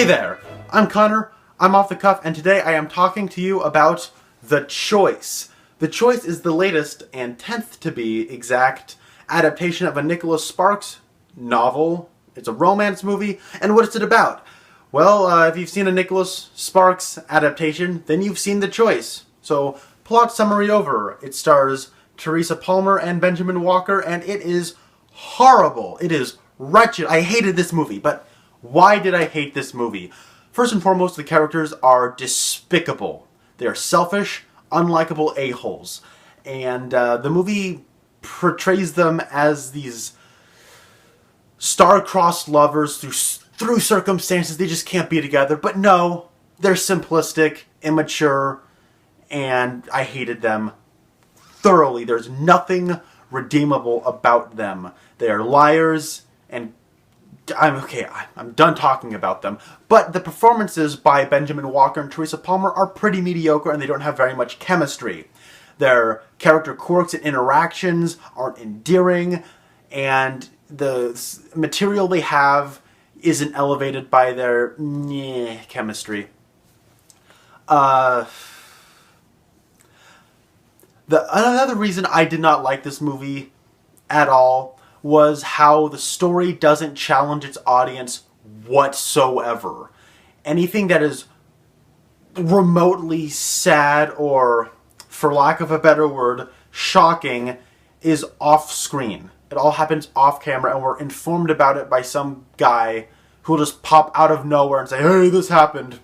Hey there, I'm Connor, I'm Off the Cuff, and today I am talking to you about The Choice. The Choice is the latest, and 10th to be exact, adaptation of a Nicholas Sparks novel. It's a romance movie, and what is it about? Well, if you've seen a Nicholas Sparks adaptation, then you've seen The Choice. So, plot summary over. It stars Teresa Palmer and Benjamin Walker, and it is horrible. It is wretched. I hated this movie, but why did I hate this movie? First and foremost, the characters are despicable. They are selfish, unlikable a-holes. And the movie portrays them as these star-crossed lovers through circumstances they just can't be together. But no, they're simplistic, immature, and I hated them thoroughly. There's nothing redeemable about them. They are liars, and I'm done talking about them. But the performances by Benjamin Walker and Teresa Palmer are pretty mediocre, and they don't have very much chemistry. Their character quirks and interactions aren't endearing, and the material they have isn't elevated by their chemistry. Another reason I did not like this movie at all was how the story doesn't challenge its audience whatsoever. Anything that is remotely sad or, for lack of a better word, shocking is off-screen. It all happens off-camera, and we're informed about it by some guy who will just pop out of nowhere and say, "Hey, this happened."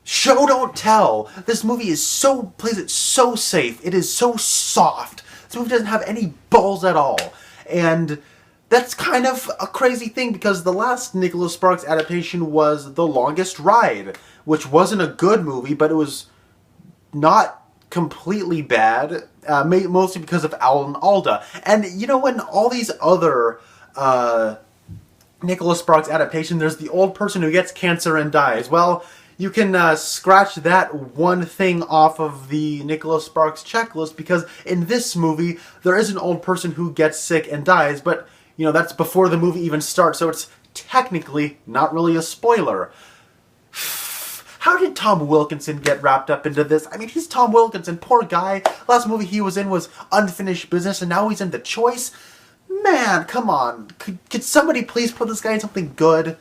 Show don't tell. This movie plays it so safe. It is so soft. This movie doesn't have any balls at all. And that's kind of a crazy thing, because the last Nicholas Sparks adaptation was The Longest Ride, which wasn't a good movie, but it was not completely bad, mostly because of Alan Alda. And you know, when all these other Nicholas Sparks adaptations, there's the old person who gets cancer and dies. Well, you can scratch that one thing off of the Nicholas Sparks checklist, because in this movie, there is an old person who gets sick and dies, but, you know, that's before the movie even starts, so it's technically not really a spoiler. How did Tom Wilkinson get wrapped up into this? I mean, he's Tom Wilkinson, poor guy. Last movie he was in was Unfinished Business, and now he's in The Choice? Man, come on. Could somebody please put this guy in something good?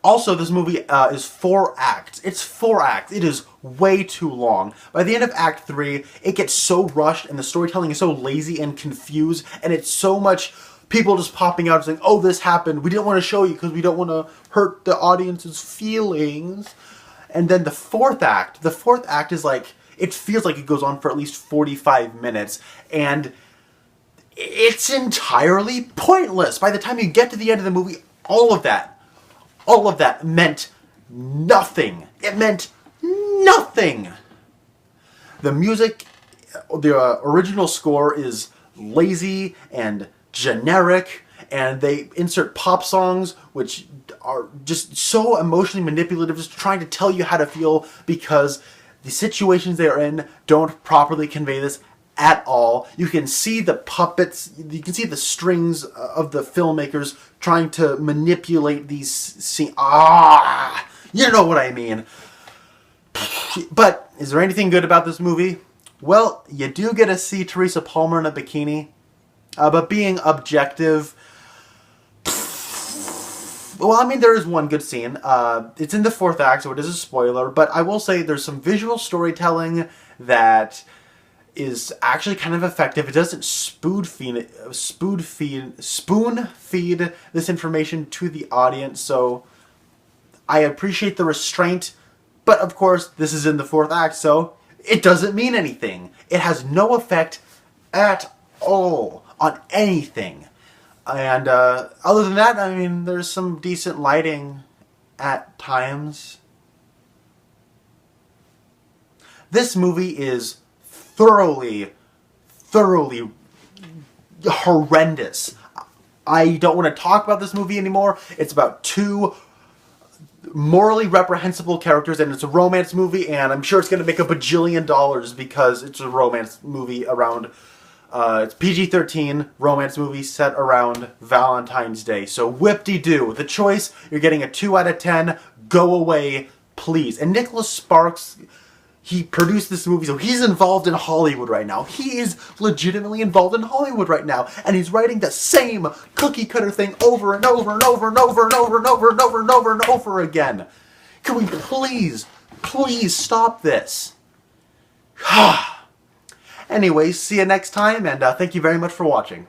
Also, this movie is 4 acts. It's 4 acts. It is way too long. By the end of Act 3, it gets so rushed, and the storytelling is so lazy and confused, and it's so much people just popping out and saying, "Oh, this happened. We didn't want to show you because we don't want to hurt the audience's feelings." And then the fourth act is like, it feels like it goes on for at least 45 minutes, and it's entirely pointless. By the time you get to the end of the movie, all of that meant nothing. It meant nothing. The music, the original score is lazy and generic, and they insert pop songs which are just so emotionally manipulative, just trying to tell you how to feel, because the situations they are in don't properly convey this at all. You can see the puppets, you can see the strings of the filmmakers trying to manipulate these scenes. You know what I mean. But is there anything good about this movie? Well, you do get to see Teresa Palmer in a bikini. But being objective, well, I mean, there is one good scene. It's in the 4th act, so it is a spoiler, but I will say there's some visual storytelling that is actually kind of effective. It doesn't spoon feed this information to the audience, so I appreciate the restraint, but of course, this is in the 4th act, so it doesn't mean anything. It has no effect at all on anything. And other than that, I mean, there's some decent lighting at times. This movie is thoroughly horrendous. I don't want to talk about this movie anymore. It's about 2 morally reprehensible characters, and it's a romance movie, and I'm sure it's going to make $1 bajillion because it's a romance movie around It's PG-13 romance movie set around Valentine's Day. So whip-de-doo. The choice, you're getting a 2 out of 10. Go away, please. And Nicholas Sparks, he produced this movie, so he's involved in Hollywood right now. He is legitimately involved in Hollywood right now. And he's writing the same cookie-cutter thing over and over and over and over and over and over and over and over and over again. Can we please stop this? Anyways, see you next time, and thank you very much for watching.